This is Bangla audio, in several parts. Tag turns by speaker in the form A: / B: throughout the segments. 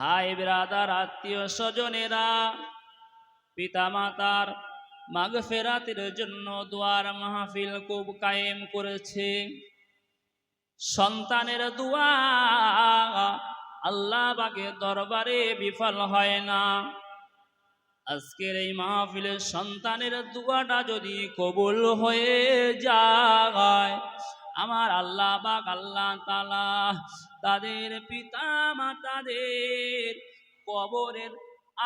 A: ভাই ব্রাদার আত্মীয় স্বজনেরা পিতা মাতার মাগফিরাতের জন্য দোয়ার মাহফিল খুব কায়েম করেছে। সন্তানের দোয়া আল্লাহ পাকের দরবারে বিফল হয় না। আজকের এই মাহফিলে সন্তানের দোয়াটা যদি কবুল হয়ে যায়, আমার আল্লাহ পাক আল্লাহ তাআলা তাদের পিতা মাতাদের কবরের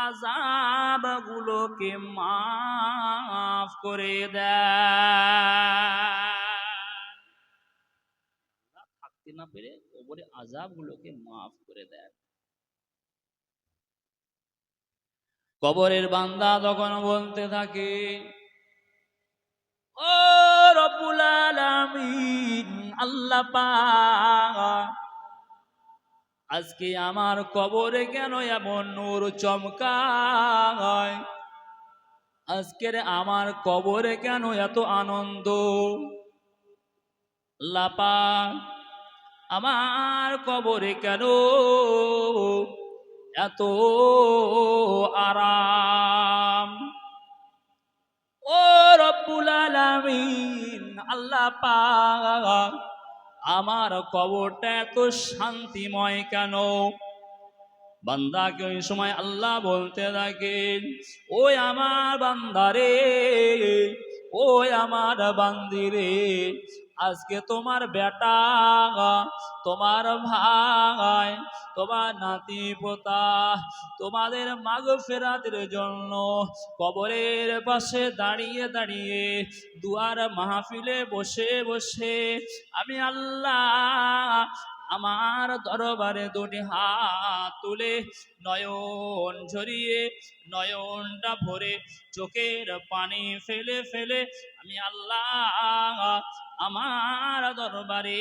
A: আযাবগুলোকে মাফ করে দেয়। থাকতে না পেরে কবরের আযাবগুলোকে মাফ করে দেয়। কবরের বান্দা তখন বলতে থাকে, ও রব্বুল আলামিন, আল্লাহ পাক, আজকে আমার কবরে কেন এমন নূর চমকায়? আজকের আমার কবরে কেন এত আনন্দ? আল্লাহ পাক, আমার কবরে কেন এত আরাম? ও রব্বুল আলামিন, আল্লাহ পাক, আমার কবরটা এত শান্তিময় কেন? বান্দাকে ওই সময় আল্লাহ বলতে থাকেন, ওই আমার বান্দারে, ওই আমার বান্দিরে, আজকে তোমার বেটা, তোমার ভাই, তোমার নাতি পোতা তোমাদের মাগফিরাতের জন্য কবরের পাশে দাঁড়িয়ে দাঁড়িয়ে দুয়ার মাহফিলে বসে বসে আমি আল্লাহ আমার দরবারে দুটি হাত তুলে নয়ন ঝরিয়ে নয়নটা ভরে চোখের পানি ফেলে ফেলে আমি আল্লাহ আমার দরবারে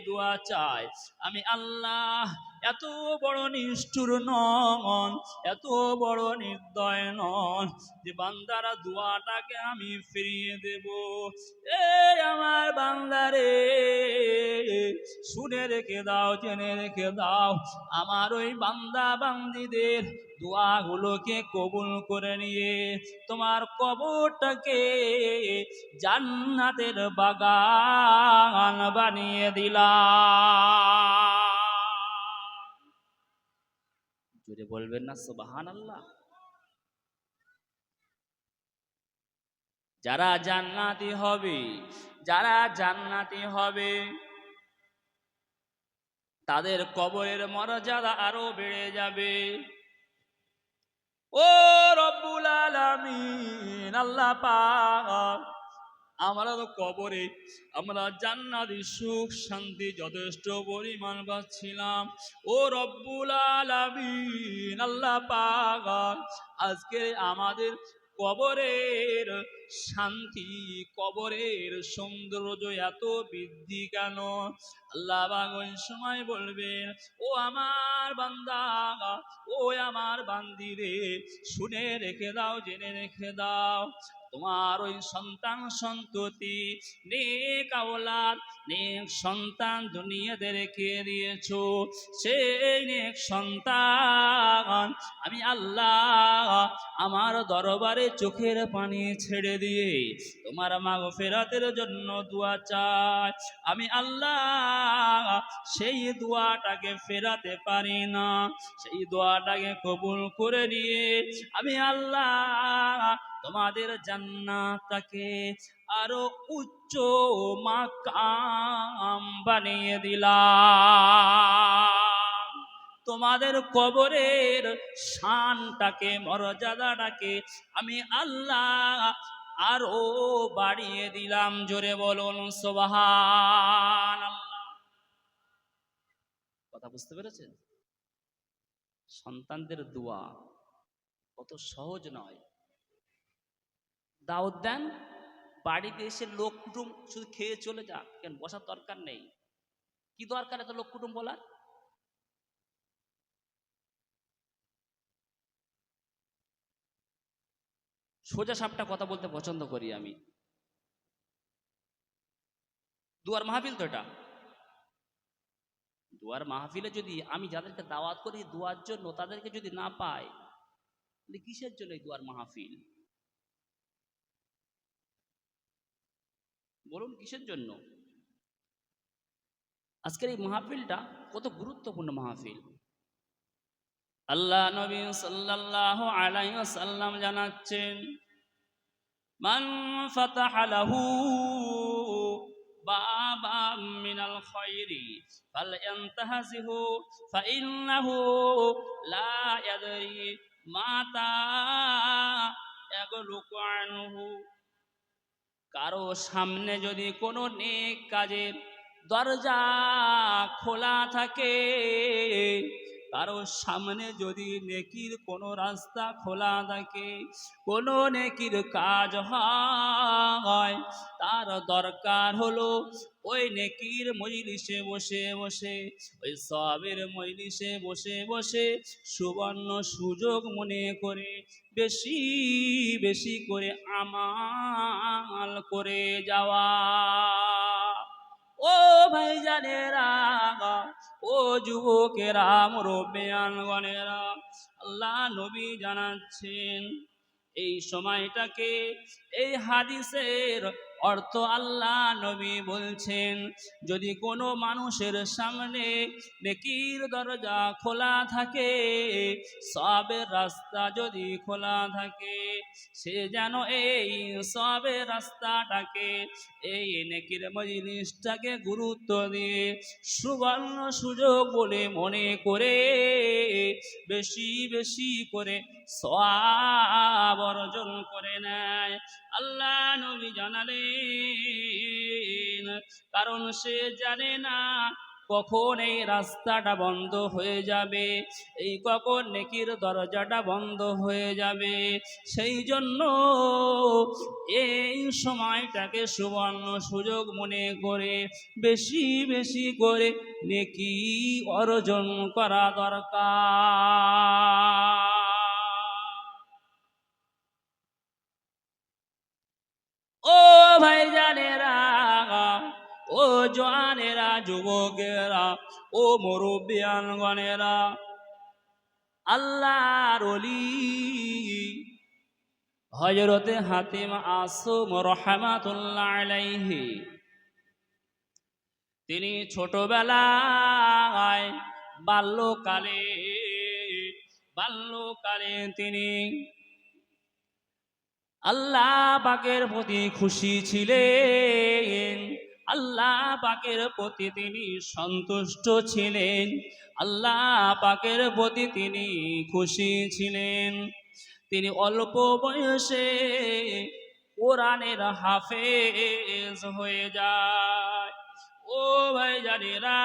A: দোয়া চাই। আমি আল্লাহ এত বড় নিষ্ঠুর নন, এত বড় নির্দয় নন যে বান্দারা দোয়াটাকে আমি ফিরিয়ে দেব। এই আমার বান্দারে, শুনে রেখে দাও, জেনে রেখে দাও, আমার ওই বান্দা বান্দিদের দোয়াগুলোকে কবুল করে নিয়ে তোমার কবরটাকে জান্নাতের বাগান বানিয়ে দিলাম। জোরে বলবেন না সুবহানাল্লাহ? যারা জান্নাতি হবে, যারা জান্নাতি হবে তাদের কবরের মর্যাদা আরো বেড়ে যাবে। ও রব্বুল আলামিন, আল্লাহ পাক, আমরা তো কবরে আমরা জান্নাতি সুখ শান্তি যথেষ্ট পরিমাণ পাচ্ছিলাম। ও রব্বুল আলামিন, আল্লাহ পাক, আজকে আমাদের কবরের শান্তি, কবরের সৌন্দর্য এত বৃদ্ধি কেন? আল্লাহ পাক ওই সময় বলবেন, ও আমার বান্দা, ও আমার বান্দিরে, শুনে রেখে দাও, জেনে রেখে দাও, তোমার ওই সন্তান সন্ততি নেক আওলাদ নেক সন্তান দুনিয়াতে রেখে দিয়েছো, সেই নেক সন্তান আমি আল্লাহ আমার দরবারে চোখের পানি ছেড়ে দিয়ে তোমার মাগফিরাতের জন্য দোয়া চাই। আমি আল্লাহ সেই দোয়াটাকে ফেরাতে পারি না, সেই দোয়াটাকে কবুল করে নিয়ে আমি আল্লাহ তোমাদের জান্নাতটাকে আরো উচ্চ মাকাম বানিয়ে দিলাম। তোমাদের কবরের শানটাকে, মর্যাদাটাকে আমি আল্লাহ আরো বাড়িয়ে দিলাম। জোরে বলুন সুবহানাল্লাহ। কথা বুঝতে পেরেছেন? সন্তানদের দোয়া কত সহজ নয়। দাওয়াত দেন, বাড়িতে এসে লোক কুটুম শুধু খেয়ে চলে যাক, কেন বসার দরকার নেই? কি দরকার এত লোক কুটুম বলার? সোজা সাপটা কথা বলতে পছন্দ করি আমি। দুয়ার মাহফিল তো এটা, দুয়ার মাহফিলে যদি আমি যাদেরকে দাওয়াত করি দুয়ার জন্য তাদেরকে যদি না পাই, তাহলে কিসের জন্য এই দুয়ার মাহফিল? বলুন কিসের জন্য? আজকের এই মাহফিলটা কত গুরুত্বপূর্ণ মাহফিল। আল্লাহ নবী সাল্লাল্লাহু আলাইহি ওয়াসাল্লাম জানাচ্ছেন, মান ফাতাহা লাহু বাবাম মিনাল খায়রি ফালয়ানতাহযিহু ফাইন্নাহু লা ইয়াদরি মাতা ইয়াগলুকু আনহু। কারো সামনে যদি কোনো নেক কাজের দরজা খোলা থাকে, কারো সামনে যদি নেকির কোনো রাস্তা খোলা থাকে, কোনো নেকির কাজ হয়, তার দরকার হলো ওই নেকির মজলিসে বসে বসে, ওই সওয়াবের মজলিসে বসে বসে সুবর্ণ সুযোগ মনে করে বেশি বেশি করে আমাল করে যাওয়া। ও ভাইজানেরা, ও যুবকেরা, মুরব্বিয়ানগণেরা, আল্লাহ নবী জানাচ্ছেন এই সময়টাকে, এই হাদিসের অর্থ আল্লাহ নবী বলছেন, যদি কোনো মানুষের সামনে নেকির দরজা খোলা থাকে, সওয়াবের রাস্তা যদি খোলা থাকে, সে যেন এই সওয়াবের রাস্তাটাকে, এই নেকির মজলিসটাকে গুরুত্ব দিয়ে সুবর্ণ সুযোগ বলে মনে করে বেশি বেশি করে সওয়াব অর্জন করে নেয়। আল্লাহ নবী জানালেন, কারণ সে জানে না কখন এই রাস্তাটা বন্ধ হয়ে যাবে, এই কখন নেকির দরজাটা বন্ধ হয়ে যাবে। সেই জন্য এই সময়টাকে সুবর্ণ সুযোগ মনে করে বেশি বেশি করে নেকি অর্জন করা দরকার। ও ভাইজানেরা, ও জওয়ানেরা, যুবকেরা, ও মুরব্বিয়ানগণেরা, আল্লাহর ওলি হযরতে হাতিম আসুম রাহমাতুল্লাহ আলাইহি, তিনি ছোটবেলায় বাল্যকালে তিনি আল্লাহ পাকের প্রতি খুশি ছিলেন, আল্লাহ পাকের প্রতি তিনি সন্তুষ্ট ছিলেন, আল্লাহ পাকের প্রতি তিনি খুশি ছিলেন। তিনি অল্প বয়সে কোরআনের হাফেজ হয়ে যায়। ও ভাইজানেরা,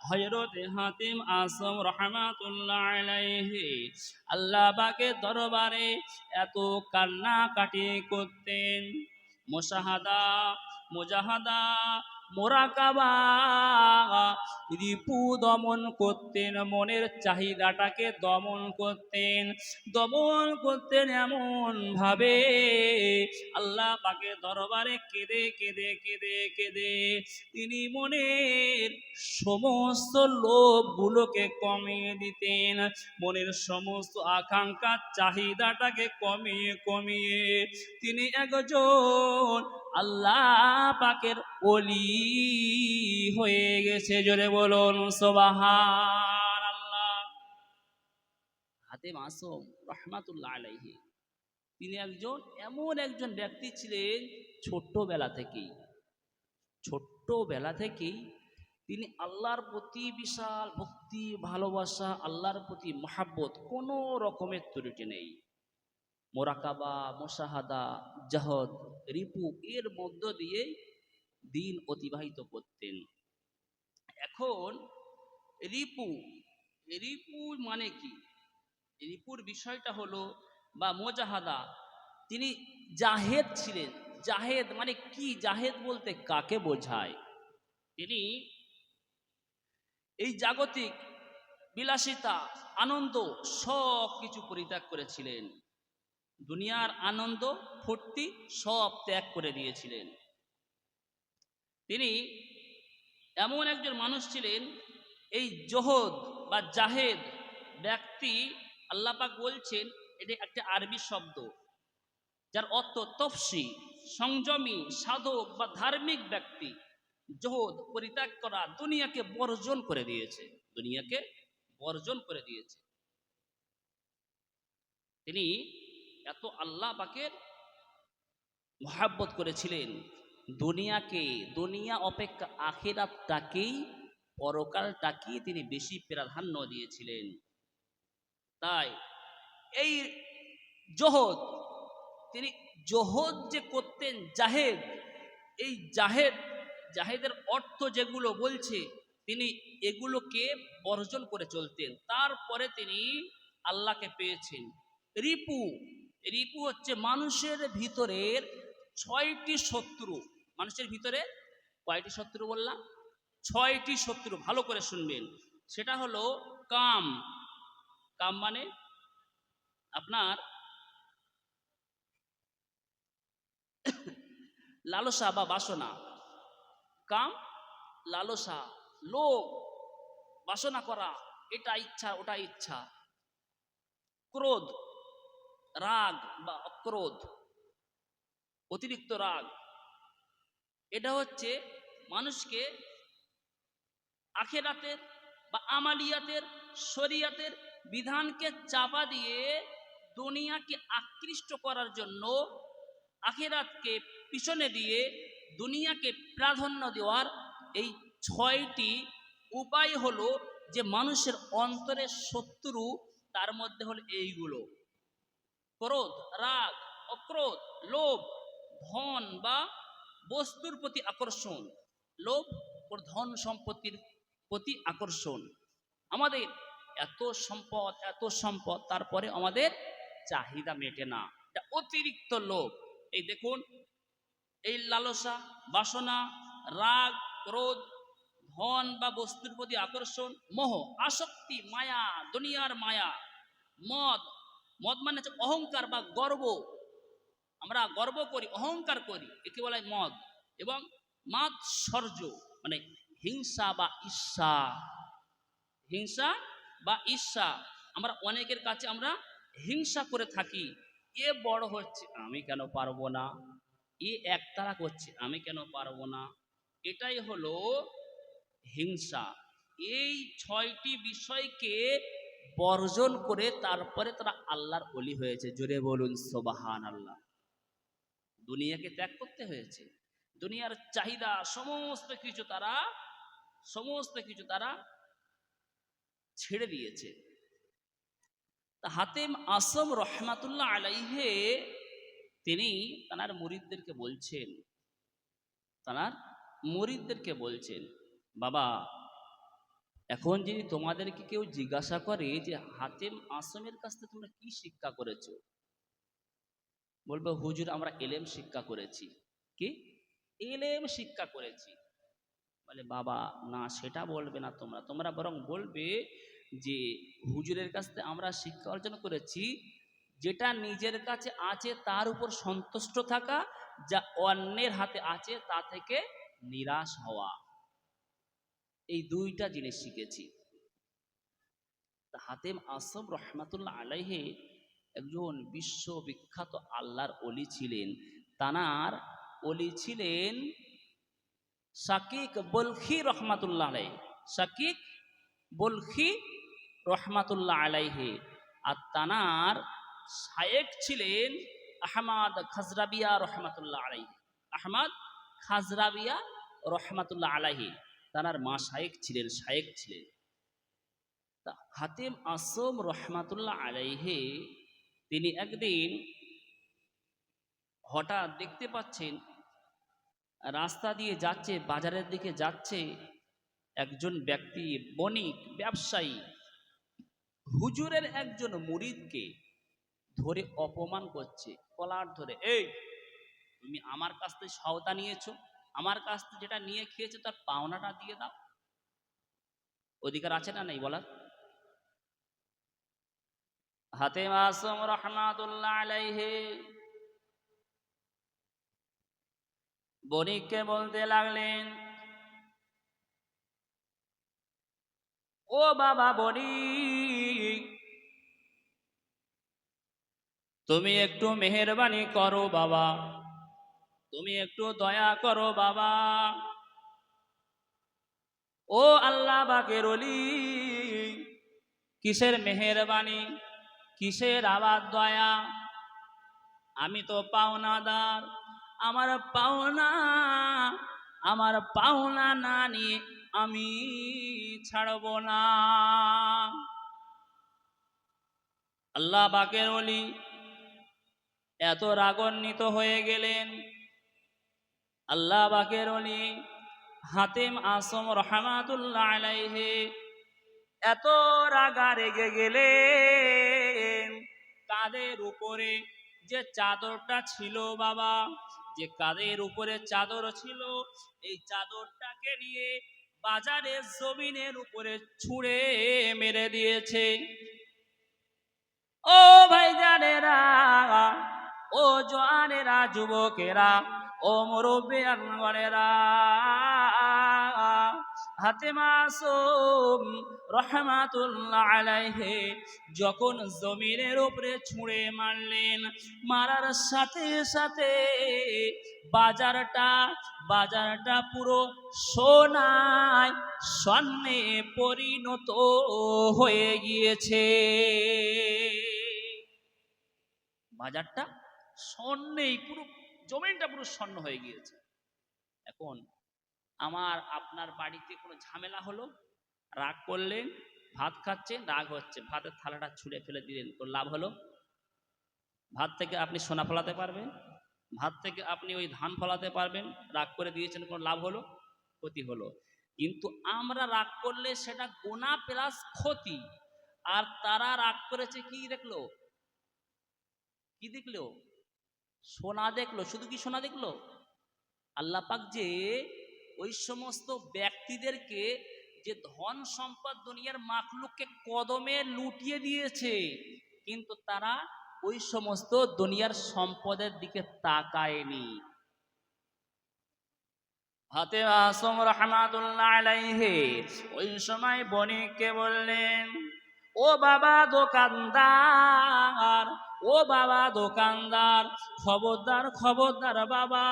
A: হযরতে হাতিম আসম রাহমাতুল্লাহ আলাইহি আল্লাহ পাকের দরবারে এত কান্নাকাটি করতেন, মুশাহাদা, মুজাহাদা, মোরাকাবা, রিপু দমন করতেন, মনের চাহিদাটাকে দমন করতেন এমন ভাবে আল্লাহ পাকের দরবারে কেঁদে কেঁদে কেঁদে কেঁদে তিনি মনের সমস্ত লোভগুলোকে কমিয়ে দিতেন, মনের সমস্ত আকাঙ্ক্ষা চাহিদাটাকে কমিয়ে কমিয়ে তিনি একজন আল্লাহ পাকের ওলি হয়ে গেছে। জোরে বলুন সুবহানাল্লাহ। হাতিম আসম রাহমাতুল্লাহ আলাইহি তিনি এমন একজন ব্যক্তি ছিলেন, ছোট্টবেলা থেকেই তিনি আল্লাহর প্রতি বিশাল ভক্তি, ভালোবাসা, আল্লাহর প্রতি মহাব্বত, কোনো রকমের ত্রুটি নেই। মোরাকাবা, মুশাহাদা, জাহদ, রিপু এর মধ্য দিয়ে দিন অতিবাহিত করতেন। এখন রিপু রিপু মানে কি? রিপুর বিষয়টা হলো, বা মুজাহাদা, তিনি জাহেদ ছিলেন। জাহেদ মানে কি? জাহেদ বলতে কাকে বোঝায়? তিনি এই জাগতিক বিলাসিতা, আনন্দ সব কিছু পরিত্যাগ করেছিলেন, দুনিয়ার আনন্দ ফুর্তি সব ত্যাগ করে দিয়েছিলেন। তিনি এমন একজন মানুষ ছিলেন, এই জোহদ বা জাহেদ ব্যক্তি, আল্লাহ পাক বলছেন এটা একটা আরবি শব্দ যার অর্থ তফসি, সংযমী, সাধক বা ধার্মিক ব্যক্তি। জোহদ পরিত্যাগ করা, দুনিয়াকে বর্জন করে দিয়েছে, দুনিয়াকে বর্জন করে দিয়েছে। তিনি এত আল্লাহ পাকের মহাব্বত করেছিলেন, দুনিয়াকে, দুনিয়া অপেক্ষা আখিরাতটাকেই, পরকালটাকেই তিনি বেশি প্রাধান্য দিয়েছিলেন। তাই এই জোহদ, তিনি জোহদ যে করতেন, জাহেদ, এই জাহেদ, জাহেদের অর্থ যেগুলো বলছে তিনি এগুলোকে বর্জন করে চলতেন। তারপরে তিনি আল্লাহকে পেয়েছেন। রিপু, রিপু হচ্ছে মানুষের ভিতরের 6টি শত্রু। মানুষের ভিতরে কয়টি শত্রু বললাম? 6টি শত্রু, ভালো করে শুনবেন। সেটা হলো কাম, কাম মানে আপনার লালসা বা বাসনা, কাম লালসা, লোভ, বাসনা করা, এটা ইচ্ছা ওটা ইচ্ছা। ক্রোধ, রাগ বা অক্রোধ, অতিরিক্ত রাগ, এটা হচ্ছে মানুষকে আখেরাতের বা আমালিয়াতের, শরিয়াতের বিধানকে চাপা দিয়ে দুনিয়াকে আকৃষ্ট করার জন্য, আখেরাতকে পিছনে দিয়ে দুনিয়াকে প্রাধান্য দেওয়ার এই 6টি উপায় হলো যে মানুষের অন্তরের শত্রু। তার মধ্যে হলো এইগুলো: ক্রোধ, রাগ, অক্রোধ, লোভ, ধন বা বস্তুর প্রতি আকর্ষণ, লোভ ও ধন সম্পত্তির প্রতি আকর্ষণ। আমাদের এত সম্পদ, এত সম্পদ, তারপরে আমাদের চাহিদা মেটে না, এটা অতিরিক্ত লোভ। এই দেখুন, এই লালসা, বাসনা, রাগ, ক্রোধ, ধন বা বস্তুর প্রতি আকর্ষণ, মোহ, আসক্তি, মায়া, দুনিয়ার মায়া, মদ, মদ মানে হচ্ছে অহংকার বা গর্ব, আমরা গর্ব করি, অহংকার করি, একে বলে মদ। এবং মাৎসর্য মানে হিংসা বা ঈর্ষা, হিংসা বা ঈর্ষা, আমরা অনেকের কাছে আমরা হিংসা করে থাকি। এ বড় হচ্ছে, আমি কেন পারবো না, এ একতারা করছে, আমি কেন পারবো না, এটাই হলো হিংসা। এই 6টি বিষয়কে বর্জন করে তারপরে তারা আল্লাহর ওলি হয়েছে। জোরে বলুন সুবহানাল্লাহ। দুনিয়াকে ত্যাগ করতে হয়েছে, দুনিয়ার চাহিদা সমস্ত কিছু তারা, সমস্ত কিছু তারা ছেড়ে দিয়েছে। তা হাতেম আসম রহমাতুল্লাহ আলাইহে তিনি তার মুরিদদেরকে বলছেন, তার মুরিদদেরকে বলছেন, বাবা, এখন যদি তোমাদেরকে কেউ জিজ্ঞাসা করে যে হাতেম আসমের কাছ থেকে তোমরা কি শিক্ষা করেছো, বলবে হুজুর আমরা এলেম শিক্ষা করেছি। কি এলেম শিক্ষা করেছি? বলে বাবা না, সেটা বলবে না, তোমরা তোমরা বরং বলবে যে হুজুরের কাছ থেকে আমরা শিক্ষা অর্জন করেছি যেটা নিজের কাছে আছে তার উপর সন্তুষ্ট থাকা, যা অন্যের হাতে আছে তা থেকে নিরাশ হওয়া, এই 2টা জিনিস শিখেছি। হাতেম আসম রহমাতুল্লাহ আলাইহি একজন বিশ্ববিখ্যাত আল্লাহর ওলি ছিলেন। তানার ওলি ছিলেন শাকিক বলখি রহমাতুল্লাহ আলাইহি, শাকিক বলখি রহমাতুল্লাহ আলাইহি। আর তানার শায়েখ ছিলেন আহমদ খাজরাবিয়া রহমাতুল্লাহ আলাইহি, আহমদ খাজরাবিয়া রহমাতুল্লাহ আলাইহি তানার মা শায়েখ ছিলেন, শায়েখ ছিলেন। হাতেম আসম রহমাতুল্লাহ আলাইহি তিনি একদিন হঠাৎ দেখতে পাচ্ছেন রাস্তা দিয়ে যাচ্ছে, বাজারের দিকে যাচ্ছে একজন ব্যক্তি, বণিক, ব্যবসায়ী, হুজুরের একজন মুরিদকে ধরে অপমান করছে, কলার ধরে, এই তুমি আমার কাছ থেকে সওদা নিয়েছো, আমার কাছ থেকে যেটা নিয়ে খেয়েছো তার পাওনাটা দিয়ে দাও। অধিকার আছে না নাই বলার? হাতেম আসম রহমাতুল্লাহ আলাইহি বণিককে বলতে লাগলেন, ও বাবা বলি, তুমি একটু মেহেরবানি করো বাবা, তুমি একটু দয়া করো বাবা। ও আল্লাহ পাকের ওলি, কিসের মেহেরবানি, কিসের আবার দয়া? আমি তো পাওনাদার, আমার পাওনা, আমার পাওনা না নিয়ে আমি ছাড়ব না। আল্লাহ পাকের ওলি এত রাগান্বিত হয়ে গেলেন। আল্লাহ পাকের ওলি হাতেম আসম রহমাতুল্লাহ আলাইহি এত রাগা রেগে গেলেন, কাঁধের উপরে যে চাদরটা ছিল বাবা, যে কাঁধের উপরে চাদর ছিল, এই চাদরটাকে নিয়ে বাজারের জমিনের উপরে ছুঁড়ে মেরে দিয়েছে। ও ভাইজানেরা, ও জওয়ানেরা, যুবকেরা, ও মুরব্বিয়ানগণেরা, হাতেম মাসুম রহমাতুল্লাহ আলাইহি যখন জমিনের উপরে ছুঁড়ে মারলেন, মারার সাথে সাথে বাজারটা পুরো সোনায় স্বর্ণে পরিণত হয়ে গিয়েছে। বাজারটা স্বর্ণেই পুরো, জমিনটা পুরো স্বর্ণ হয়ে গিয়েছে। এখন আমার আপনার বাড়িতে কোনো ঝামেলা হলো, রাগ করলেন, ভাত খাচ্ছেন, রাগ হচ্ছে, ভাতের থালাটা ছুঁড়ে ফেলে দিলেন, তো লাভ হলো? ভাত থেকে আপনি সোনা ফলাতে পারবেন, ভাত থেকে আপনি ওই ধান ফলাতে পারবেন, রাগ করে দিয়েছেন, কোনো লাভ হলো? ক্ষতি হলো। কিন্তু আমরা রাগ করলে সেটা গুনাহ প্লাস ক্ষতি। আর তারা রাগ করেছে, কি দেখলো? কি দেখলো? সোনা দেখলো। শুধু কি সোনা দেখলো? আল্লাহ পাক যে ওই সমস্ত ব্যক্তিদেরকে, যে ধন সম্পদ দুনিয়ার মাখলুককে কদমে লুটিয়ে দিয়েছে, কিন্তু তারা ওই সমস্ত দুনিয়ার সম্পদের দিকে তাকায়নি। হাতেম আসম রহমাতুল্লাহ আলাইহি ওই সময় বণিককে বললেন, ও বাবা দোকানদার, ও বাবা দোকানদার, খবরদার খবরদার বাবা,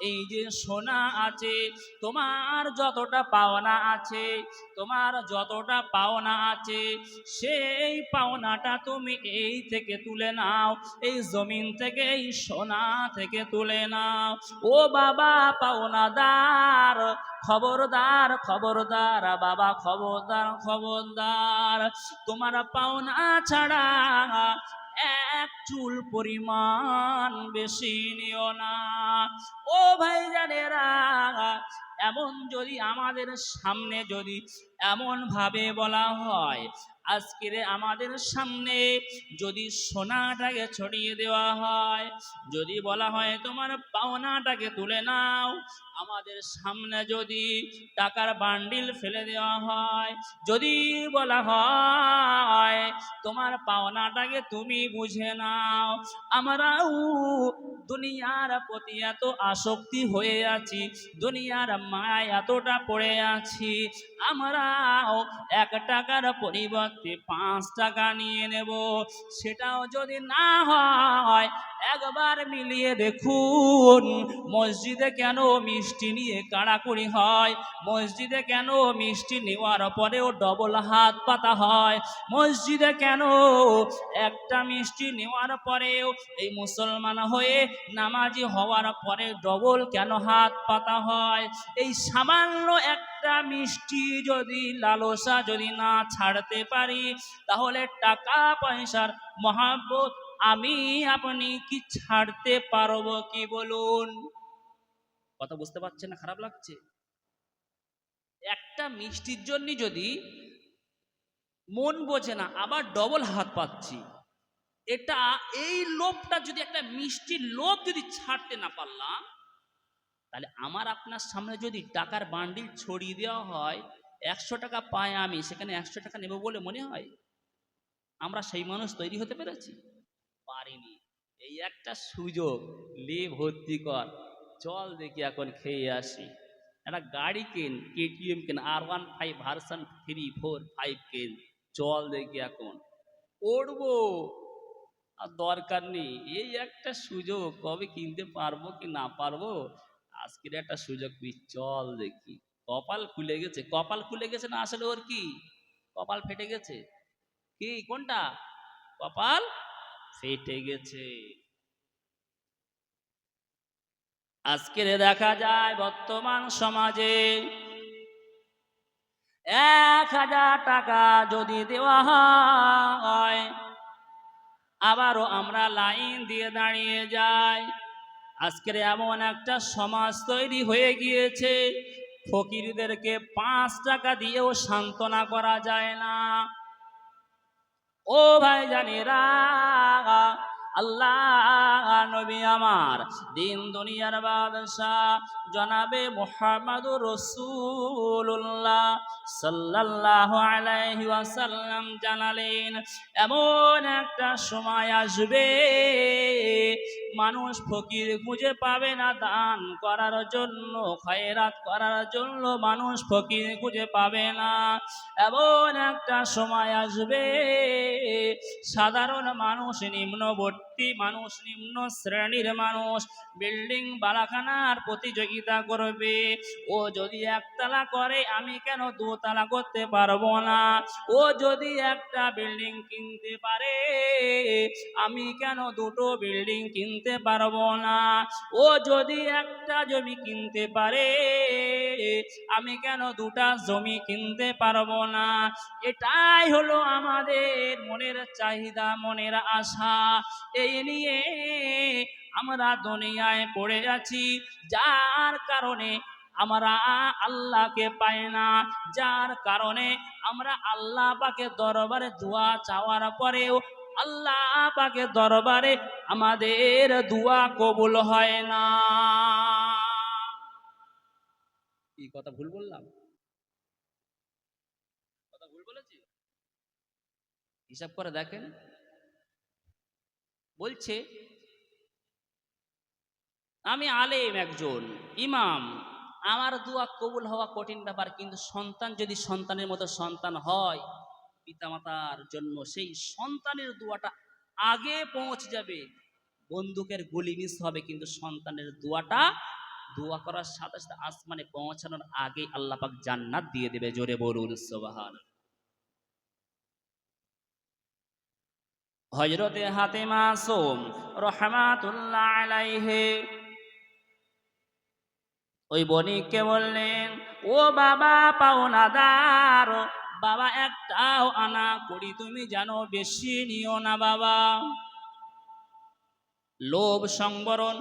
A: এই যে সোনা আছে, তোমার যতটা পাওনা আছে, তোমার যতটা পাওনা আছে, সেই পাওনাটা তুমি এই থেকে তুলে নাও, এই জমিন থেকে, এই সোনা থেকে তুলে নাও। ও বাবা পাওনাদার, খবরদার খবরদার বাবা, খবরদার খবরদার, তোমার পাওনা ছাড়া এক চুল পরিমাণ বেশি নিও না। ও ভাইজানেরা, এমন যদি আমাদের সামনে যদি এমন ভাবে বলা হয়, আজকের আমাদের সামনে যদি সোনাটাকে ছড়িয়ে দেওয়া হয়, যদি বলা হয় তোমার পাওনাটাকে তুলে নাও, আমাদের সামনে যদি টাকার বান্ডিল ফেলে দেওয়া হয়, যদি বলা হয় তোমার পাওনাটাকে তুমি বুঝে নাও, আমরাও দুনিয়ার প্রতি এত আসক্তি হয়ে আছি, দুনিয়ার মায়ায় এতটা পড়ে আছি, আমরাও 1 টাকার পরিবর্তে 5 টাকা নিয়ে নেব। সেটাও যদি না হয়, একবার মিলিয়ে দেখুন, মসজিদে কেন মিষ্টি নিয়ে কাড়াকুড়ি হয়, মসজিদে কেন মিষ্টি নেওয়ার পরেও ডবল হাত পাতা হয়, মসজিদে কেন একটা মিষ্টি নেওয়ার পরেও এই মুসলমান হয়ে নামাজি হওয়ার পরে ডবল কেন হাত পাতা হয়? এই সামান্য একটা মিষ্টি যদি লালসা যদি না ছাড়তে পারি, তাহলে টাকা পয়সার মহাব্বত আমি আপনি কি ছাড়তে পারবো কি বলুন? কথা বুঝতে পারছেন না? খারাপ লাগছে? একটা মিষ্টির জন্য যদি মন বোঝে না, আবার ডবল হাত পাচ্ছি, এটা, এই লোভটা যদি, একটা মিষ্টির লোভ যদি ছাড়তে না পারলাম, তাহলে আমার আপনার সামনে যদি টাকার বান্ডিল ছড়িয়ে দেওয়া হয়, 100 টাকা পায় আমি, সেখানে 100 টাকা নেব বলে মনে হয়? আমরা সেই মানুষ তৈরি হতে পেরেছি? পারিনি। এই একটা সুযোগ, লে ভর্তি কর, চল দেখি এখন খেয়ে আসি। একটা গাড়ি কেন, কেটিএম কেন, R15 ভার্সন 3, 4, 5 কেন, চল দেখি এখন উঠবো। আর দরকার নেই, এই একটা সুযোগ, কবে কিনতে পারবো কি না পারবো, আজকের একটা সুযোগ চল দেখি। কপাল খুলে গেছে, কপাল খুলে গেছে না আসলে ওর কি কপাল ফেটে গেছে? কি কোনটা? কপাল ফেটে গেছে। আজকের দেখা যায় বর্তমান সমাজে 1000 টাকা যদি দেওয়া হয়, আবারও আমরা লাইন দিয়ে দাঁড়িয়ে যাই। আজকের এমন একটা সমাজ তৈরি হয়ে গিয়েছে, ফকিরদেরকে 5 টাকা দিয়েও সান্ত্বনা করা যায় না। ও ভাই জানেরা, আল্লাহ নবী আমার দিন দুনিয়ার বাদশাহ জনাবে মুহাম্মদুর রাসূলুল্লাহ সাল্লাল্লাহু আলাইহি ওয়াসাল্লাম জানালেন, এমন একটা সময় আসবে মানুষ ফকির খুঁজে পাবে না দান করার জন্য, খয়রাত করার জন্য মানুষ ফকির খুঁজে পাবে না। এমন একটা সময় আসবে সাধারণ মানুষ, নিম্নবর্তী মানুষ, নিম্ন শ্রেণীর মানুষ বিল্ডিং বালাখানার প্রতিযোগিতা করবে। ও যদি একতলা করে আমি কেন দোতলা করতে পারবো না? ও যদি একটা বিল্ডিং কিনতে পারে আমি কেন দুটো বিল্ডিং কিনতে পারবো না? ও যদি একটা জমি কিনতে পারে আমি কেন দুটা জমি কিনতে পারবো না? এটাই হলো আমাদের মনের চাহিদা, মনের আশা। এই নিয়ে আমরা দুনিয়ায় পড়ে আছি, যার কারণে আমরা আল্লাহকে পাই না, যার কারণে আমরা আল্লাহ পাকের দরবারে দোয়া চাওয়ার পরেও আল্লাহ পাকের দরবারে আমাদের দোয়া কবুল হয় না। এই কথা ভুল বললাম? কথা ভুল বলেছি? হিসাব করে দেখেন। বলছে আমি আলেম, একজন ইমাম, আমার দোয়া কবুল হওয়া কঠিন ব্যাপার, কিন্তু সন্তান যদি সন্তানের মতো সন্তান হয়, পিতামাতার জন্য সেই সন্তানের দোয়াটা আগে পৌঁছে যাবে। বন্দুকের গুলি মিস হবে, কিন্তু সন্তানের দোয়াটা দোয়া করার সাথে সাথে আসমানে পৌঁছানোর আগে আল্লাহ পাক জান্নাত দিয়ে দেবে। জোরে বলুন সুবহানাল্লাহ। হযরতে হাতেম মাসুম রাহমাতুল্লাহ আলাইহি ওই বণিককে বললেন, ও বাবা পাওনাদার, বাবা একটাও আনা করি তুমি জানো বেশি নিও না বাবা। লোভ সংবরণ,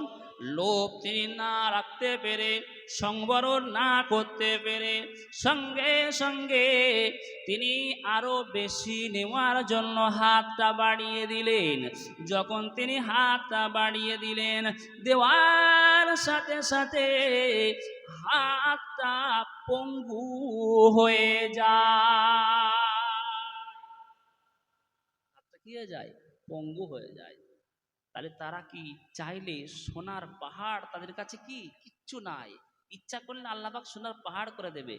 A: লোভ তিনি না রাখতে পেরে, সংবরণ না করতে পেরে সঙ্গে সঙ্গে তিনি আরো বেশি নেওয়ার জন্য হাতটা বাড়িয়ে দিলেন। যখন তিনি হাতটা বাড়িয়ে দিলেন, দেওয়ার সাথে সাথে হাতটা পঙ্গু হয়ে যায়। হাতটা কি হয়ে যায়? পঙ্গু হয়ে যায়। তাহলে তারা কি চাইলে সোনার পাহাড় তাদের কাছে কি কিচ্ছু নাই, ইচ্ছা করলে আল্লাহ পাক সোনার পাহাড় করে দেবে,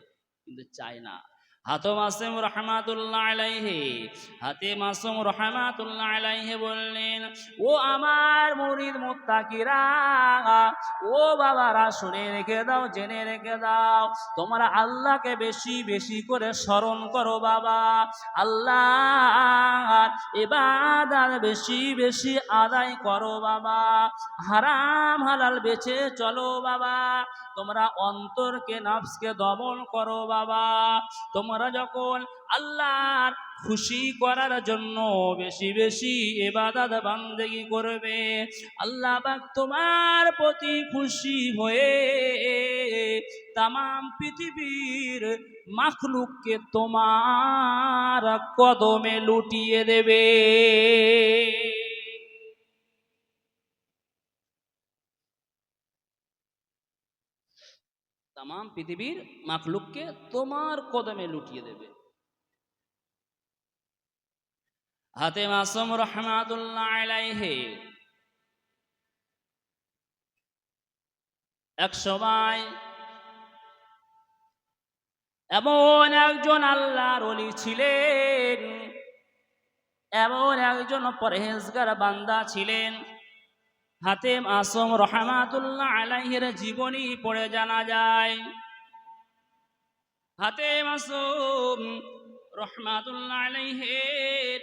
A: কিন্তু চায় না। হাতেম মাসুম রাহমাতুল্লাহ আলাইহি, হাতেম মাসুম রাহমাতুল্লাহ আলাইহি বললেন, ও আমার মুরিদ মুত্তাকিরা, ও বাবারা শুনে রেখে দাও, জেনে রেখে দাও, তোমরা আল্লাহকে বেশি বেশি করে স্মরণ করো বাবা। আল্লাহ ইবাদত বেশি বেশি আদায় করো বাবা। হারাম হালাল বেঁচে চলো বাবা। তোমরা অন্তরকে নফসকে দমন করো বাবা। তোমরা যখন আল্লাহর খুশি করার জন্য বেশি বেশি ইবাদত বান্দেগি করবে, আল্লাহ পাক তোমার প্রতি খুশি হয়ে তামাম পৃথিবীর মাখলুককে তোমার কদমে লুটিয়ে দেবে। তামাম পৃথিবীর মাখলুককে তোমার কদমে লুটিয়ে দেবে। হাতেম মাসুম রাহমাতুল্লাহ আলাইহি এক সময় এমন একজন আল্লাহর ওলি ছিলেন, এমন একজন পরহেজগার বান্দা ছিলেন। হাতেম আসম রহমাতুল্লাহ আলাইহির জীবনী পড়ে জানা যায়, হাতেম আসম রহমাতুল্লাহ আলাইহির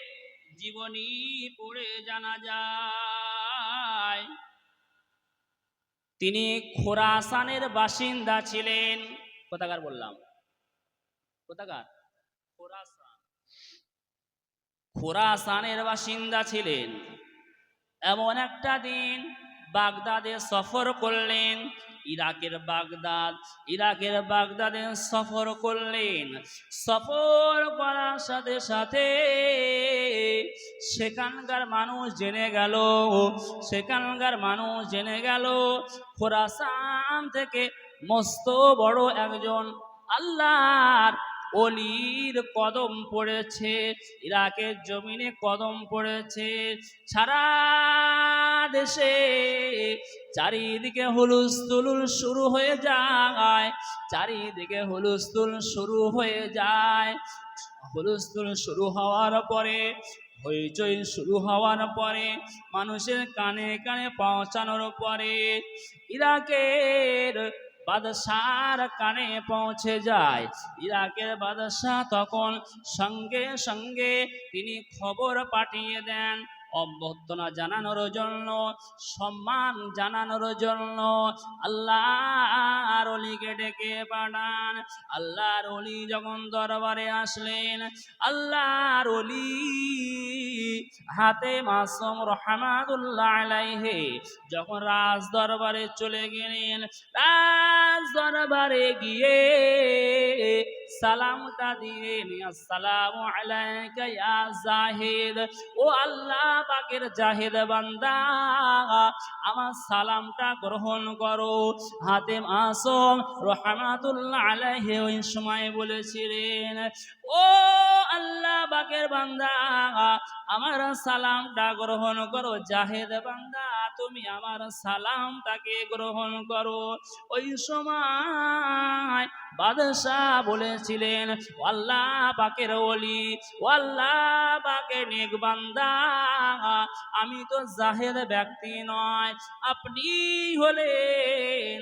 A: জীবনী পড়ে জানা যায় তিনি খোরাসানের বাসিন্দা ছিলেন। কোথাকার বললাম? কোথাকার? খোরাসান। খোরাসানের বাসিন্দা ছিলেন। এমন একটা দিন বাগদাদে সফর করলেন, ইরাকের বাগদাদে সফর করলেন। সফর করার সাথে সাথে সেখানকার মানুষ জেনে গেল খোরাসান থেকে মস্ত বড় একজন আল্লাহর অলির কদম পড়েছে, ইরাকের জমিনে কদম পড়েছে। সারা দেশে চারিদিকে হুলস্থুল শুরু হয়ে যায়, চারিদিকে হুলস্থুল শুরু হয়ে যায়। হুলস্থুল শুরু হওয়ার পরে, হইচই শুরু হওয়ার পরে, মানুষের কানে কানে পৌঁছানোর পরে ইরাকের বাদশার কানে পৌঁছে যায়। ইরাকের বাদশাহ তখন সঙ্গে সঙ্গে তিনি খবর পাঠিয়ে দেন, অভ্যর্থনা জানানোর জন্য, সম্মান জানানোর জন্য আল্লাহর ওলিকে ডেকে পাঠান। আল্লাহর ওলি যখন দরবারে আসলেন, আল্লাহর ওলি হাতেম আসম রহমাতুল্লাহ আলাইহি যখন রাজ দরবারে চলে গেলেন, রাজ দরবারে গিয়ে সালামটা দিলেন, আসসালামু আলাইকা ইয়া জাহিদ, ও আল্লাহ পাকের জাহিদ বান্দা, আমার সালামটা গ্রহণ করো। হাতেম আসম রহমাতুল্লাহ আলাইহি ওই সময় বলেছিলেন, ও আল্লাহ পাকের বান্দা, আমার সালামটা গ্রহণ করো। জাহেদ বান্দা, তুমি আমার সালামটাকে গ্রহণ করো। ওই সময় বাদশাহ বলেছিলেন, আল্লাহ পাকের ওলি, আল্লাহ পাকের নেক বান্দা, আমি তো জাহেদ ব্যক্তি নয়, আপনি হলেন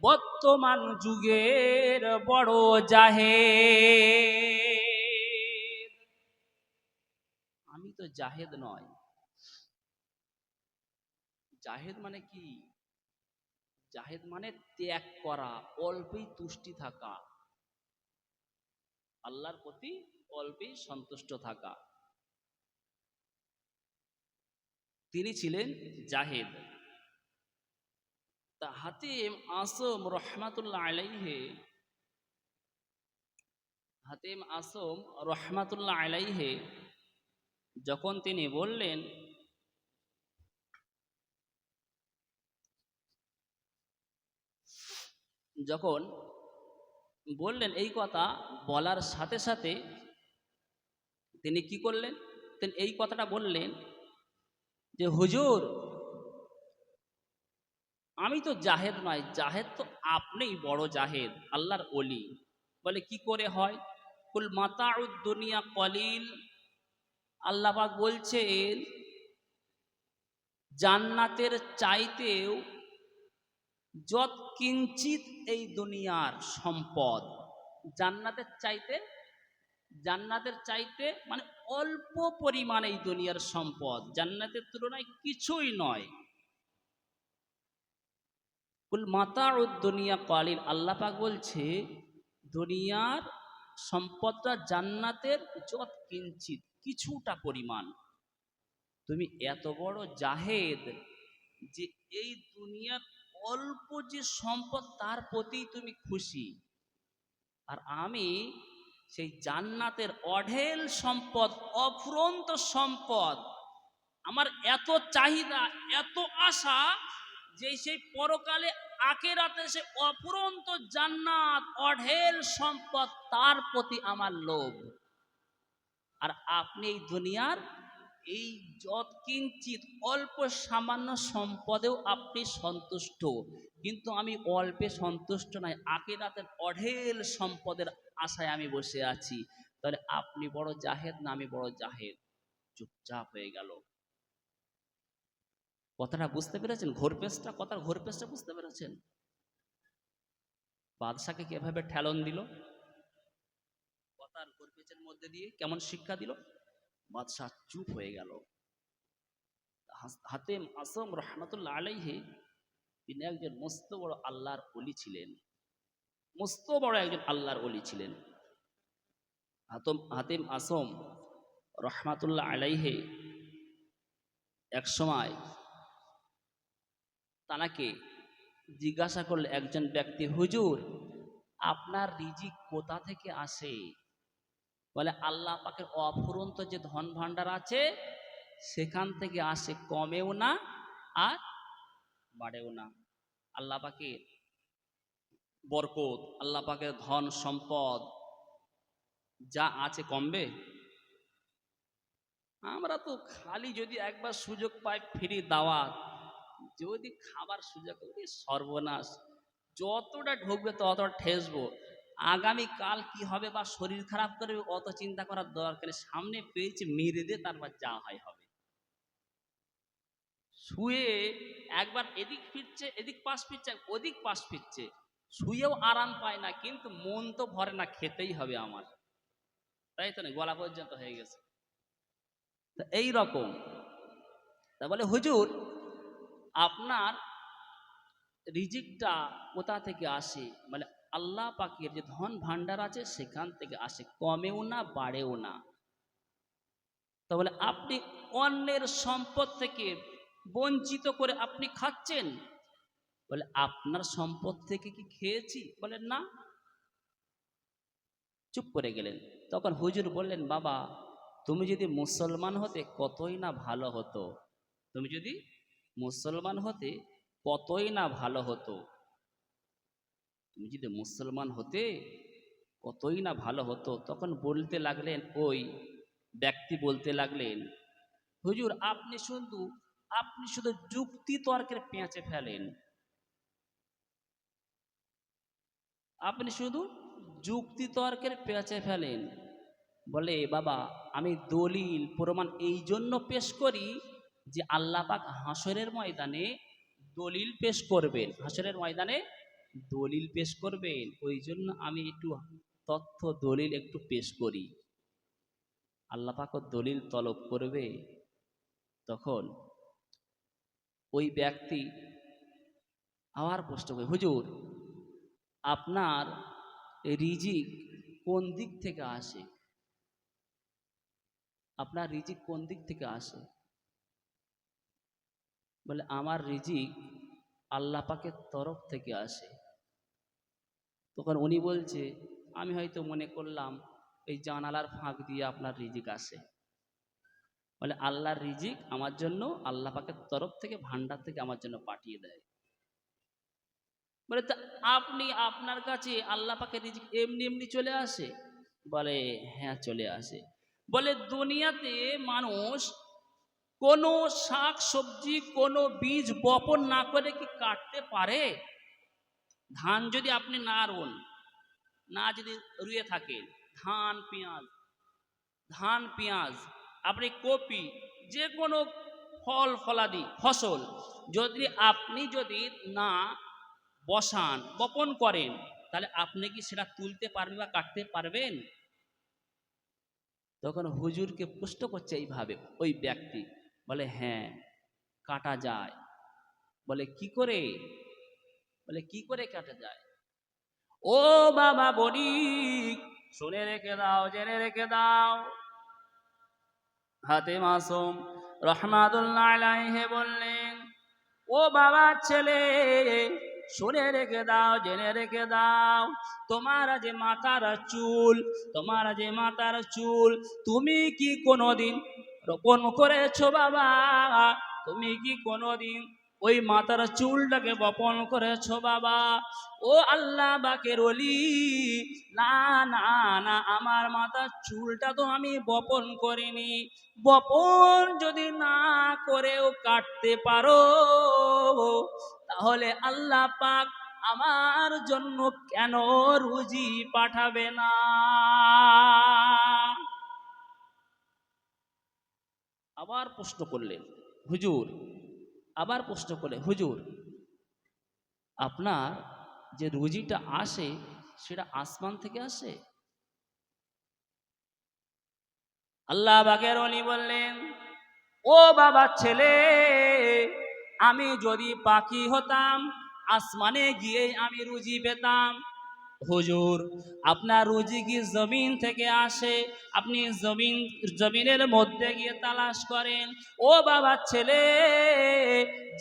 A: বর্তমান যুগের বড় জাহেদ। আমি তো জাহেদ নয়। জাহেদ মানে কি? জাহেদ মানে ত্যাগ করা, অল্পেই তুষ্টি থাকা, আল্লাহর প্রতি অল্পেই সন্তুষ্ট থাকা। তিনি ছিলেন জাহেদ। তা হাতেম আসম রহমাতুল্লাহ আলাইহি, হাতেম আসম রহমাতুল্লাহ আলাইহি যখন তিনি বললেন, যখন বললেন এই কথা, বলার সাথে সাথে তিনি কি করলেন? তিনি এই কথাটা বললেন যে হুজুর, আমি তো জাহেদ নয়, জাহেদ তো আপনিই বড় জাহেদ, আল্লাহর ওলি। বলে কি করে হয়? কুল মাতাউদ দুনিয়া কলিল, আল্লাহ পাক বলছেন জান্নাতের চাইতেও যত কিঞ্চিত এই দুনিয়ার সম্পদ, জান্নাতের চাইতে, জান্নাতের চাইতে মানে অল্প পরিমাণ এই দুনিয়ার সম্পদ, জান্নাতের তুলনায় কিছুই নয়। কুল মাতাউদ দুনিয়া কলিল, আল্লাহ পাক বলছে দুনিয়ার সম্পদটা জান্নাতের যত কিঞ্চিত, কিছুটা পরিমাণ। তুমি এত বড় জাহেদ যে এই দুনিয়ার অল্প যে সম্পদ তার প্রতি তুমি খুশি, আর আমি সেই জান্নাতের অঢেল সম্পদ, অফুরন্ত সম্পদ, আমার এত চাহিদা, এত আশা যে সেই পরকালে আখিরাতে সে অফুরন্ত জান্নাত, অঢেল সম্পদ, তার প্রতি আমার লোভ। আর আপনি এই দুনিয়ার এই যৎকিঞ্চিত অল্প সামান্য সম্পদেও আপনি সন্তুষ্ট, কিন্তু আমি অল্পে সন্তুষ্ট নয়, আখিরাতের অঢেল সম্পদের আশায় আমি বসে আছি। তাহলে আপনি বড় জাহেদ না আমি বড় জাহেদ? চুপচাপ হয়ে গেল। কথাটা বুঝতে পেরেছেন? ঘোরপেশটা, কথার ঘোরপেশটা বুঝতে পেরেছেন? বাদশাকে কিভাবে ঠেলন দিল, কথার ঘোরপেশের মধ্যে দিয়ে কেমন শিক্ষা দিল। বাদশাহ চুপ হয়ে গেল। হাতেম আসম রহমতুল্লাহ আলাইহি, তিনি একজন মস্ত বড় আল্লাহর ওলি ছিলেন, মস্ত বড় একজন আল্লাহর ওলি ছিলেন। হাতেম আসম রহমাতুল্লাহ আলাইহি এক সময় তাকে জিজ্ঞাসা করলে একজন ব্যক্তি, হুজুর আপনার রিজিক কোথা থেকে আসে? বলে আল্লাহ পাকের অফুরন্ত যে ধন ভাণ্ডার আছে সেখান থেকে আসে, কমেও না আর বাড়েও না। আল্লাহ পাকের বরকত, আল্লাহ পাকের ধন সম্পদ যা আছে কমবে? আমরা তো খালি যদি একবার সুযোগ পাই ফ্রি দাওয়াত, যদি খাবার সুযোগ, সর্বনাশ, যতটা ঢুকবে ততটা ঠেসবো। আগামী কাল কি হবে বা শরীর খারাপ করবে অত চিন্তা করার দরকার নেই, সামনে পেয়েছে মেরে দে, তারপর যা হয় হবে। শুয়ে একবার এদিক ফিরছে, এদিক পাশ ফিরছে, ওদিক পাশ ফিরছে, শুয়েও আরাম পায় না, কিন্তু মন তো ভরে না, খেতেই হবে আমার, তাই তো না? গলা পর্যন্ত হয়ে গেছে। তা এই রকম। তা বলে হুজুর আপনার রিজিকটা কোথা থেকে আসে? মানে আল্লাহ পাকের যে ধন ভাণ্ডার আছে সেখান থেকে আসে, কমেও না বাড়েও না। তা বলে আপনি অন্যের সম্পদ থেকে বঞ্চিত করে আপনি খাচ্ছেন? বলে আপনার সম্পদ থেকে কি খেয়েছি? বলেন না। চুপ করে গেলেন। তখন হুজুর বললেন, বাবা তুমি যদি মুসলমান হতে কতই না ভালো হতো, তুমি যদি মুসলমান হতে কতই না ভালো হতো, তুমি যদি মুসলমান হতে কতই না ভালো হতো। তখন বলতে লাগলেন, ওই ব্যক্তি বলতে লাগলেন, হুজুর আপনি শুধু যুক্তি তর্কের পেঁচে ফেলেন, আপনি শুধু যুক্তি তর্কের পেঁচে ফেলেন। বলে বাবা আমি দলিল প্রমাণ এই জন্য পেশ করি যে আল্লাহ পাক হাসরের ময়দানে দলিল পেশ করবেন, হাসরের ময়দানে দলিল পেশ করবেন, ওই জন্য আমি একটু তথ্য দলিল একটু পেশ করি। আল্লাহ পাকও দলিল তলব করবে। তখন ওই ব্যক্তি আবার প্রশ্ন করে, হুজুর আপনার রিজিক কোন দিক থেকে আসে? আপনার রিজিক কোন দিক থেকে আসে? বলে আমার রিজিক আল্লাহ পাকের তরফ থেকে আসে। তখন উনি বলছে, আমি হয়তো মনে করলাম এই জানালার ফাঁক দিয়ে আপনার রিজিক আসে। বলে আল্লাহর রিজিক আমার জন্য আল্লাহ পাকের তরফ থেকে, ভান্ডার থেকে আমার জন্য পাঠিয়ে দেয়। বলে তা আপনি আপনার কাছে আল্লাহ পাকের রিজিক এমনি এমনি চলে আসে? বলে হ্যাঁ চলে আসে। বলে দুনিয়াতে মানুষ কোনো শাক সবজি কোনো বীজ বপন না করে কি কাটতে পারে? ধান যদি আপনি না রোন, না যদি রুয়ে থাকেন, ধান পেঁয়াজ আপনি কপি যে কোনো ফল ফলাদি ফসল যদি না বসান বপন করেন, তাহলে আপনি কি সেটা তুলতে পারবেন বা কাটতে পারবেন? তখন হুজুরকে প্রশ্ন করছে এইভাবে ওই ব্যক্তি, বলে হ্যাঁ কাটা যায়। বলে কি করে? বলে কি করে কাটা যায়? ও বাবা বণিক, শুনে রেখে দাও, জেনে রেখে দাও। হাতেম আসম রহমাতুল্লাহ আলাইহি বললেন, ও বাবা ছেলে শুনে রেখে দাও, জেনে রেখে দাও, তোমার যে মাথার চুল তুমি কি কোনোদিন রোপণ করেছো বাবা? তুমি কি কোনোদিন ওই মাথার চুলটাকে বপন করেছো বাবা। ও আল্লাহ বাকের ওলি, না না না, আমার মাথার চুলটা তো আমি বপন করিনি। বপন যদি না করেও কাটতে পারো, তাহলে আল্লাহ পাক আমার জন্য কেন রুজি পাঠাবে না? আবার প্রশ্ন করলেন হুজুর, আবার প্রশ্ন করলেন হুজুর, আপনার যে রুজিটা আসে সেটা আসমান থেকে আসে? আল্লাহ পাকের ওলি বললেন, ও বাবা ছেলে, আমি যদি পাখি হতাম আসমানে গিয়ে আমি রুজি পেতাম। হুজুর, আপনার রুজি কি জমিন থেকে আসে? আপনি জমিনের মধ্যে গিয়ে তালাশ করেন। ও বাবা ছেলে,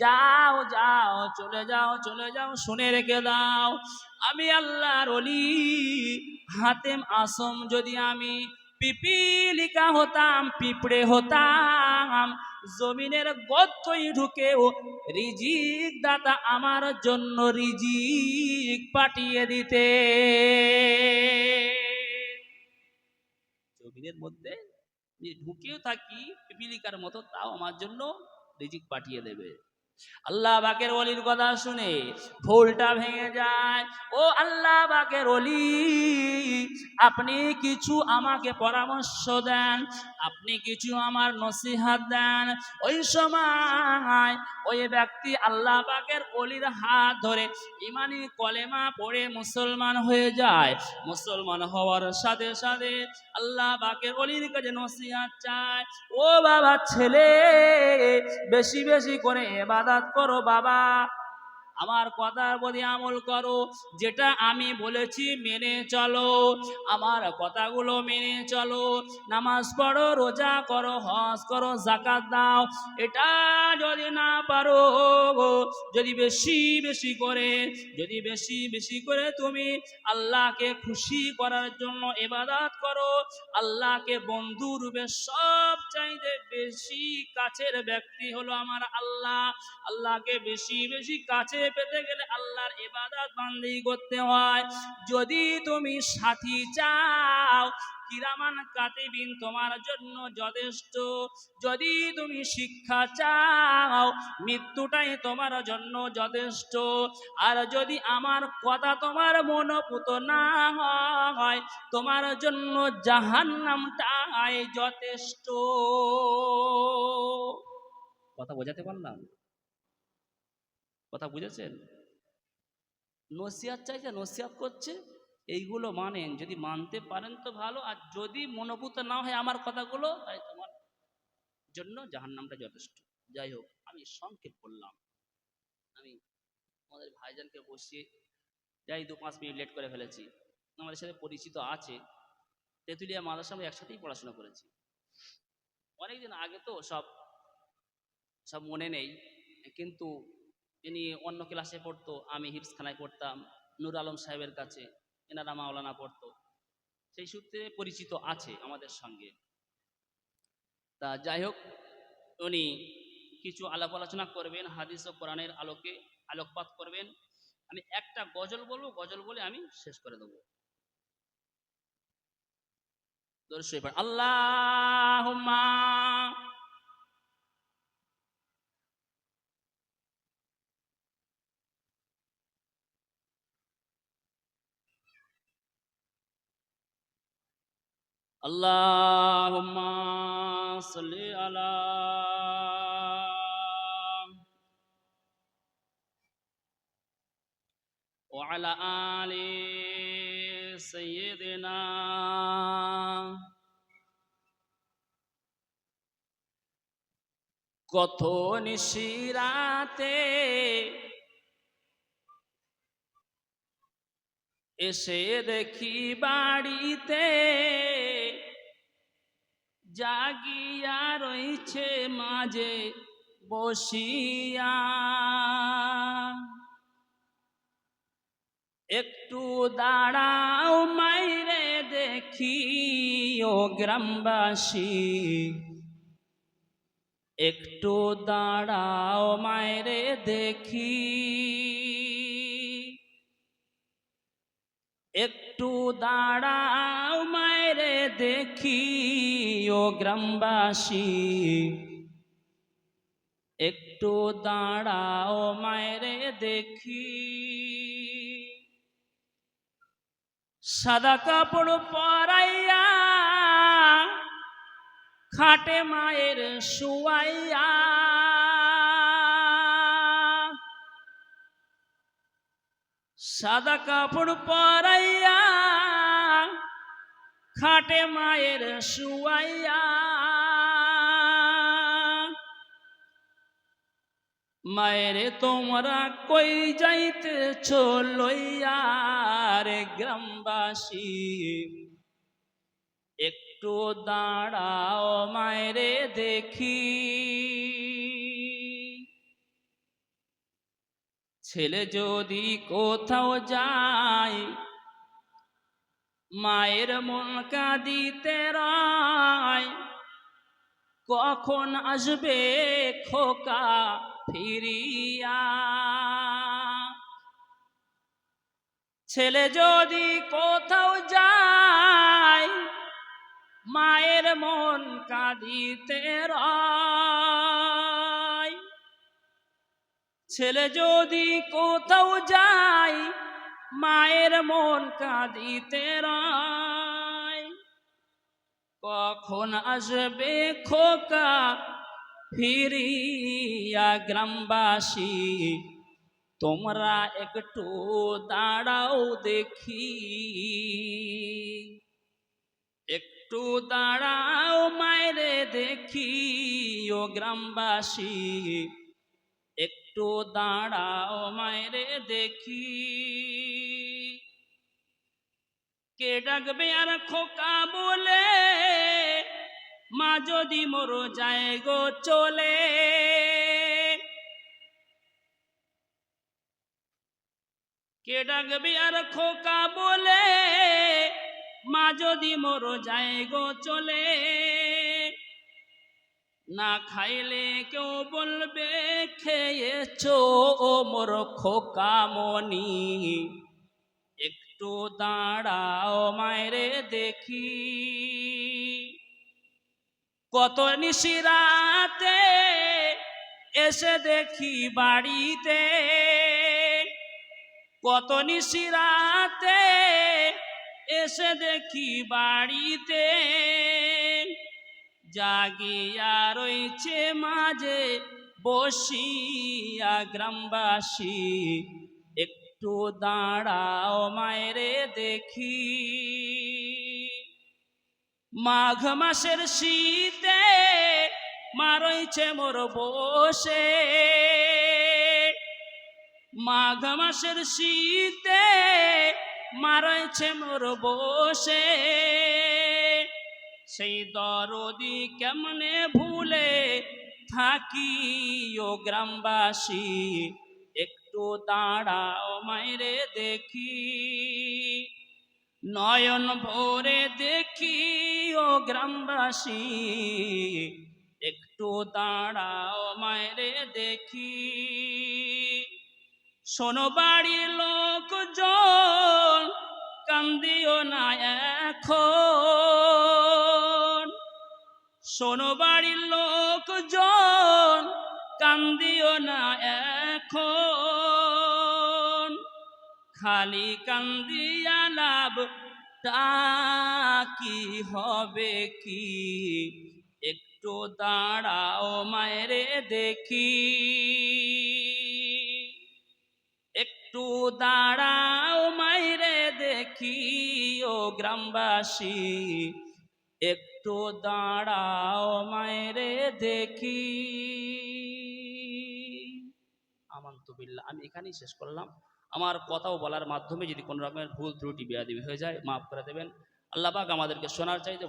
A: যাও যাও, চলে যাও চলে যাও, শুনে রেখে দাও, আমি আল্লাহর ওলি হাতেম আসম যদি আমি পিপিলিকা হতাম, পিঁপড়ে হতাম, জমিনের গর্তই ঢুকেও রিজিক দাতা আমার জন্য রিজিক পাঠিয়ে দিতে। জমিনের মধ্যে ঢুকেও থাকি পিপিলিকার মতো, তাও আমার জন্য রিজিক পাঠিয়ে দেবে। আল্লাহ পাকের ওলির কথা শুনে ভুলটা ভেঙে যায়। ও আল্লাহ পাকের ওলি, আপনি কিছু আমাকে পরামর্শ দেন, আপনি কিছু আমার নসিহত দেন। ওই সময় ওই ব্যক্তি আল্লাহ পাকের ওলির হাত ধরে ইমানি কলেমা পড়ে মুসলমান হয়ে যায়। মুসলমান হওয়ার সাথে সাথে আল্লাহ পাকের ওলির কাছে নসিহত চায়, ও বাবা ছেলে, বেশি বেশি করে ইবাদত করো বাবা, আমার কথার প্রতি আমল করো, যেটা আমি বলেছি মেনে চলো, আমার কথাগুলো মেনে চলো, নামাজ পড়ো, রোজা করো, হজ করো, যাকাত দাও। এটা যদি না পারো, যদি বেশি বেশি করে, যদি বেশি বেশি করে তুমি আল্লাহকে খুশি করার জন্য ইবাদত করো, আল্লাহকে বন্ধু রূপে সব চাইতে বেশি কাছের ব্যক্তি হলো আমার আল্লাহ। আল্লাহকে বেশি বেশি কাছে পেতে গেলে আল্লাহর ইবাদত বান্দেগি করতে হয়। যদি তুমি সাথী চাও, কিরামান কাতিবিন তোমার জন্য যথেষ্ট। যদি তুমি শিক্ষা চাও, মৃত্যুটাই তোমার জন্য যথেষ্ট। আর যদি আমার কথা তোমার মনোপুত না হয়, তোমার জন্য জাহান্নামটাই যথেষ্ট। কথা বোঝাতে পারলাম? কথা বুঝেছেন? নসিহত চাইছে, নসিহত করছে, এইগুলো মানেন, যদি মানতে পারেন তো ভালো, আর যদি মনোভূত না হয় আমার কথাগুলো, তাই তোমার জন্য জাহান্নামটা যথেষ্ট। যাই হোক, আমি সংক্ষেপ করলাম। আমি আমাদের ভাইজানকে বসিয়ে যাই 2-5 মিনিট লেট করে ফেলেছি। আমাদের সাথে পরিচিত আছে, তেঁতুলিয়া মাদ্রাসা আমরা একসাথেই পড়াশোনা করেছি অনেকদিন আগে, তো সব সব মনে নেই, কিন্তু ইনি অন্য ক্লাসে পড়তো, আমি হিফজখানায় পড়তাম নূর আলম সাহেবের কাছে, এনারা মাওলানা পড়তো, সেই সূত্রে পরিচিত আছে আমাদের সঙ্গে। তা যাই হোক, উনি কিছু আলাপ আলোচনা করবেন, হাদিস ও কোরআনের আলোকে আলোকপাত করবেন। আমি একটা গজল বলবো, গজল বলে আমি শেষ করে দেবো। আল্লাহুম্মা আল্লাহুম্মা সাল্লি আলা ওয়া আলা আলি সাইয়্যিদিনা। কত নিশিরাতে এসে দেখি বাড়িতে, জাগিয়া রইছে মাঝে বসিয়া, একটু দাঁড়াও মাইরে দেখি ও গ্রামবাসী, একটু দাঁড়াও মায়েরে দেখি, একটু দাঁড়াও মায়েরে দেখি ও গ্রামবাসী, একটু দাঁড়াও মায়েরে দেখি। সাদা কাপড় পরাইয়া খাটে মায়ের শুয়াইয়া, সাদা কাপড় পরাইয়া খাটে মায়ের শুয়াইয়া, মায়েরে তোমরা কই যাইতেছ লইয়া রে গ্রামবাসী, একটু দাঁড়াও মায়েরে দেখি। ছেলে যদি কোথাও যায় মায়ের মন কাঁদিতে রয়, কখন আসবে খোকা ফিরিয়া। ছেলে যদি কোথাও যায় মায়ের মন কাঁদিতে রয়, ছেলে যদি কোথাও যায় মায়ের মন কাঁদিতে রয়, কখন আসবে খোকা ফিরিয়া। গ্রামবাসী তোমরা একটু দাঁড়াও দেখি, একটু দাঁড়াও মায়েরে দেখি ও গ্রামবাসী, একটু দাঁড়াও মায়েরে দেখি। কে ডাকবে আর খোকা বলে মা যদি মোর যায় গো চলে, কে ডাকবে আর খোকা বলে মা যদি মোর যায় গো চলে। না খাইলে কেউ বলবে খেয়েছো ও মোর খোকা মনি, একটু দাঁড়াও মায়েরে দেখি। কত নিশিরাতে এসে দেখি বাড়িতে, কত নিশিরাতে এসে দেখি বাড়িতে, জাগিয়া রইছে মাঝে বসিয়া। গ্রামবাসী একটু দাঁড়াও মায়েরে দেখি। মাঘ মাসের শীতে মা রইছে মোর বসে, মাঘ মাসের শীতে মা রইছে মোর বসে, সেই দরদি কেমনে ভুলে থাকি ও গ্রামবাসী, একটু দাঁড়াও মায়েরে দেখি। নয়ন ভরে দেখি ও গ্রামবাসী, একটু দাঁড়াও মায়েরে দেখি। শোনো বাড়ির লোকজন কান্দিও না এখন, শোনো বাড়ির লোকজন কান্দিও না এখন, খালি কান্দিয়া লাভ কি হবে কি, একটু দাঁড়াও মায়েরে দেখি। একটু দাঁড়াও মায়েরে দেখি ও গ্রামবাসী, একটু দাঁড়াও মায়েরে দেখি। আমান্তু বিল্লাহ। আমি এখানেই শেষ করলাম। আমার কথাও বলার মাধ্যমে যদি কোনো রকমের ভুল ত্রুটি বেয়াদবি হয়ে যায় মাফ করে দেবেন। আল্লাহ পাক আমাদেরকে শোনার চাইতে